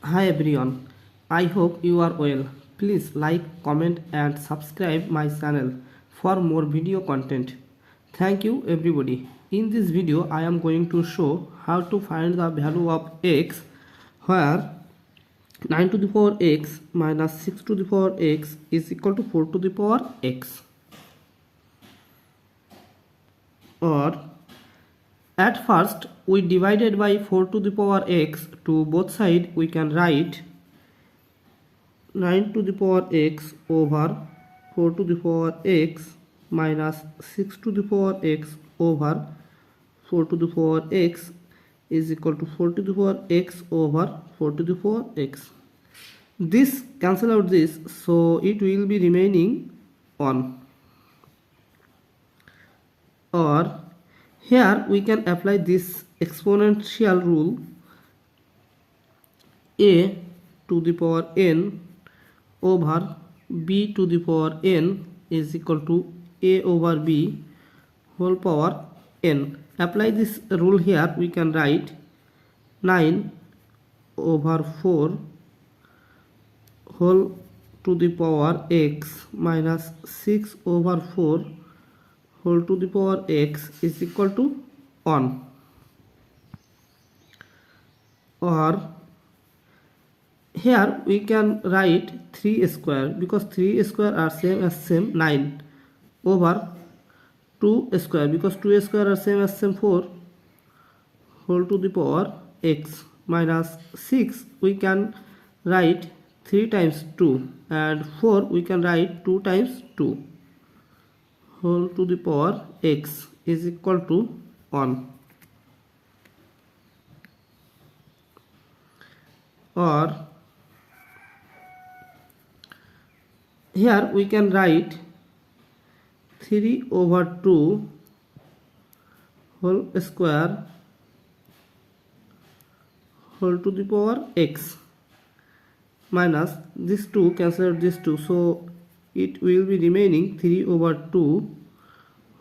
Hi everyone, I hope you are well. Please like, comment and subscribe my channel for more video content. Thank you everybody. In this video I am going to show how to find the value of x where 9 to the power x minus 6 to the power x is equal to 4 to the power x. Or at first we divided by 4 to the power x to both sides we can write 9 to the power x over 4 to the power x minus 6 to the power x over 4 to the power x is equal to 4 to the power x over 4 to the power x. This cancel out this, so it will be remaining 1. Or here we can apply this exponential rule. A to the power n over b to the power n is equal to a over b whole power n. Apply this rule here, we can write 9 over 4 whole to the power x minus 6 over 4 whole to the power x is equal to 1. Or here we can write 3 square, because 3 square are same as same 9 over 2 square, because 2 square are same as same 4 whole to the power x minus 6 we can write 3 times 2 and 4 we can write 2 times 2 whole to the power x is equal to 1. Or here we can write 3 over 2 whole square whole to the power x minus this 2 cancel out this 2, so it will be remaining 3 over 2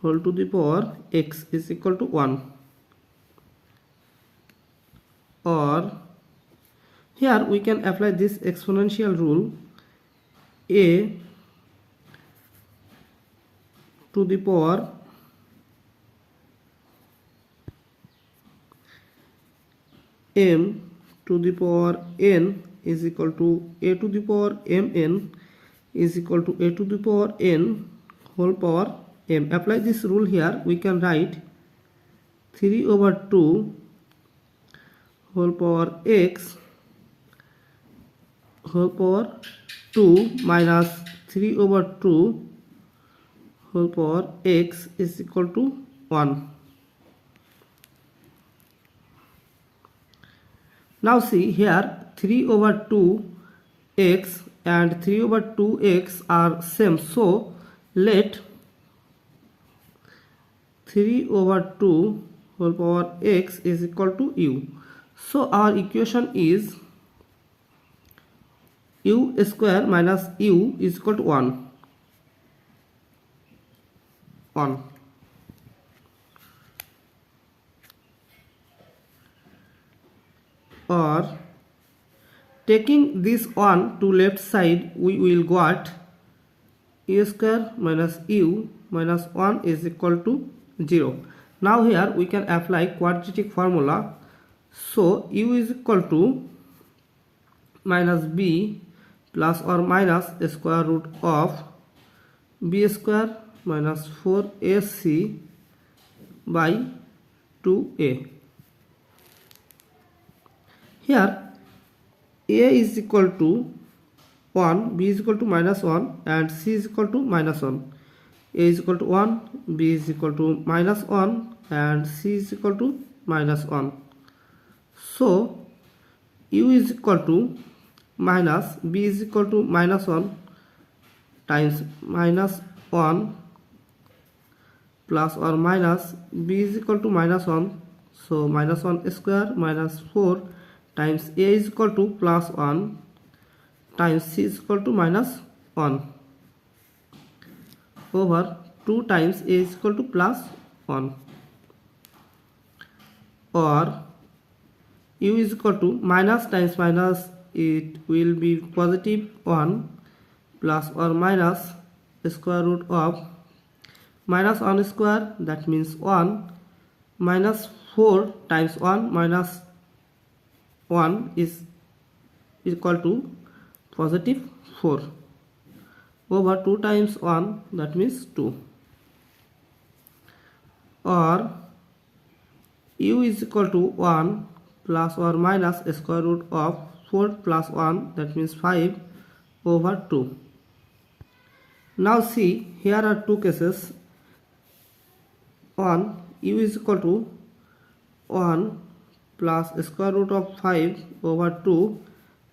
whole to the power x is equal to 1. Or here we can apply this exponential rule. A to the power m to the power n is equal to a to the power mn is equal to a to the power n whole power m. Apply this rule here, we can write 3 over 2 whole power x whole power 2 minus 3 over 2 whole power x is equal to 1. Now see here 3 over 2 x and 3 over 2x are same, so let 3 over 2 whole power x is equal to u. So our equation is u square minus u is equal to 1. Or taking this 1 to left side, we will got u square minus u minus 1 is equal to 0. Now here we can apply quadratic formula. So u is equal to minus b plus or minus square root of b square minus 4ac by 2a. Here a is equal to 1, b is equal to minus 1 and c is equal to minus 1. A is equal to 1, b is equal to minus 1 and c is equal to minus 1. So u is equal to minus b is equal to minus 1 times minus 1 plus or minus b is equal to minus 1, so minus 1 square minus 4 times a is equal to plus 1 times c is equal to minus 1 over 2 times a is equal to plus 1. Or u is equal to minus times minus it will be positive 1 plus or minus square root of minus 1 square, that means 1, minus 4 times 1 minus 1 is equal to positive 4 over 2 times 1, that means 2, or u is equal to 1 plus or minus square root of 4 plus 1, that means 5 over 2. Now see, here are two cases. 1, u is equal to 1 plus square root of 5 over 2,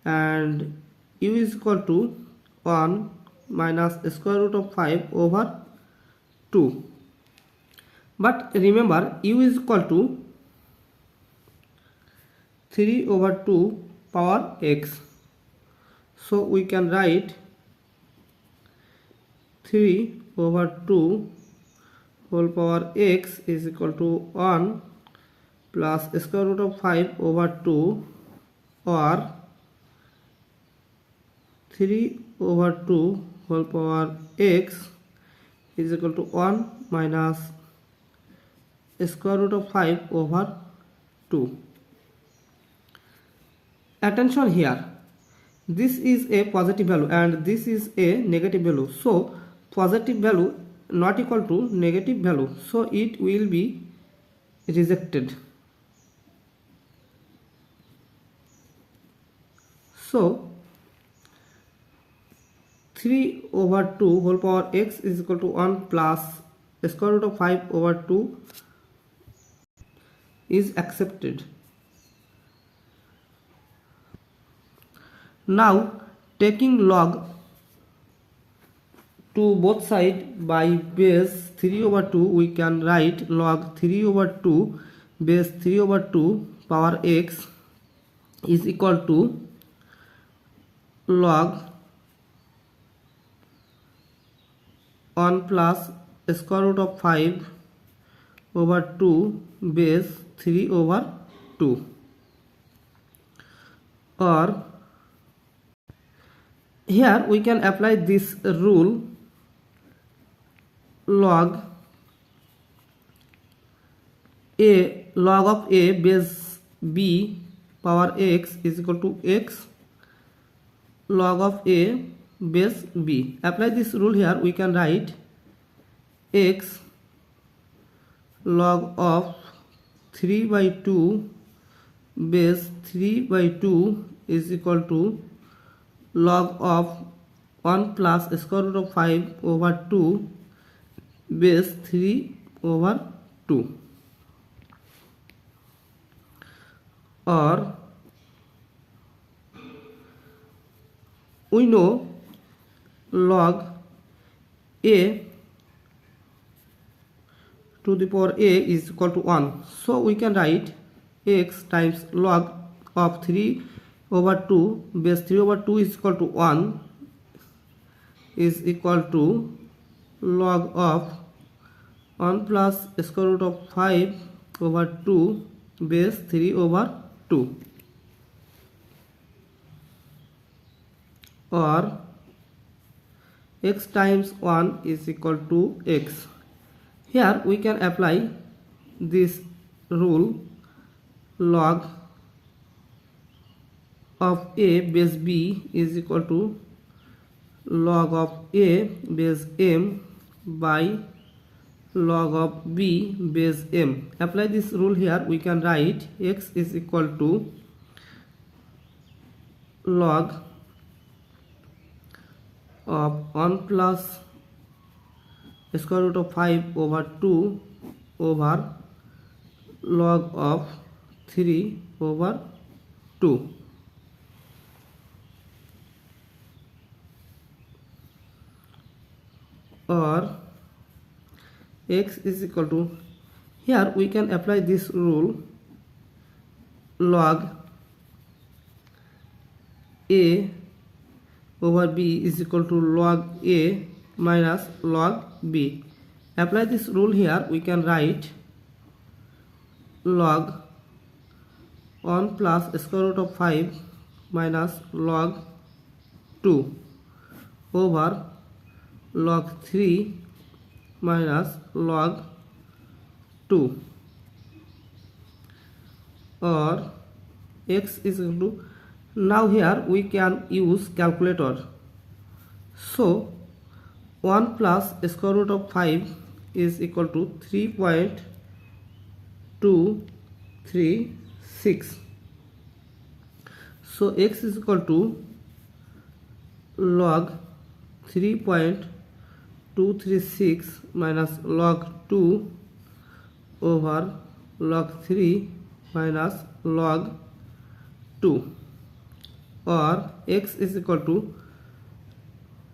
and u is equal to 1 minus square root of 5 over 2. But remember, u is equal to 3 over 2 power x. So we can write 3 over 2 whole power x is equal to 1 plus square root of 5 over 2, or 3 over 2 whole power x is equal to 1 minus square root of 5 over 2. Attention here, this is a positive value and this is a negative value. So positive value not equal to negative value, so it will be rejected. So 3 over 2 whole power x is equal to 1 plus square root of 5 over 2 is accepted. Now taking log to both sides by base 3 over 2, we can write log 3 over 2 base 3 over 2 power x is equal to log 1 plus square root of 5 over 2 base 3 over 2, or here we can apply this rule, log of a base b power x is equal to x log of a base b. Apply this rule here, we can write x log of 3 by 2 base 3 by 2 is equal to log of 1 plus square root of 5 over 2 base 3 over 2, or we know log a to the power a is equal to 1, so we can write x times log of 3 over 2 base 3 over 2 is equal to 1 is equal to log of 1 plus square root of 5 over 2 base 3 over 2, or x times 1 is equal to x. Here we can apply this rule, log of a base b is equal to log of a base m by log of b base m. Apply this rule here, we can write x is equal to log of 1 plus square root of 5 over 2 over log of 3 over 2, or x is equal to, here we can apply this rule, log a over b is equal to log a minus log b. Apply this rule here, we can write log 1 plus square root of 5 minus log 2 over log 3 minus log 2, or x is equal to, now here we can use calculator. So 1 plus square root of 5 is equal to 3.236. So x is equal to log 3.236 minus log 2 over log 3 minus log 2, or x is equal to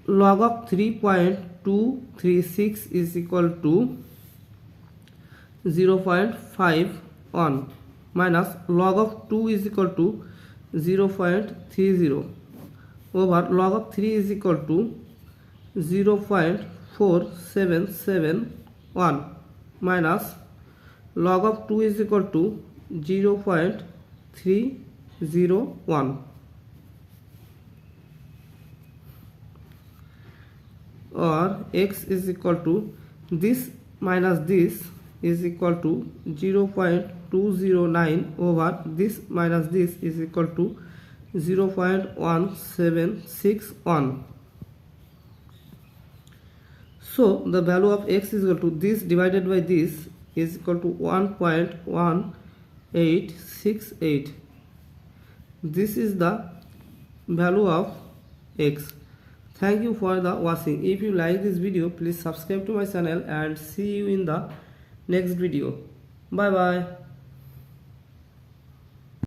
log of 3.236 is equal to 0.51 minus log of 2 is equal to 0.30 over log of 3 is equal to 0.4771 minus log of 2 is equal to 0.301, or x is equal to this minus this is equal to 0.209 over this minus this is equal to 0.1761. So the value of x is equal to this divided by this is equal to 1.1868. This is the value of x. Thank you for the watching. If you like this video, please subscribe to my channel and see you in the next video. Bye bye.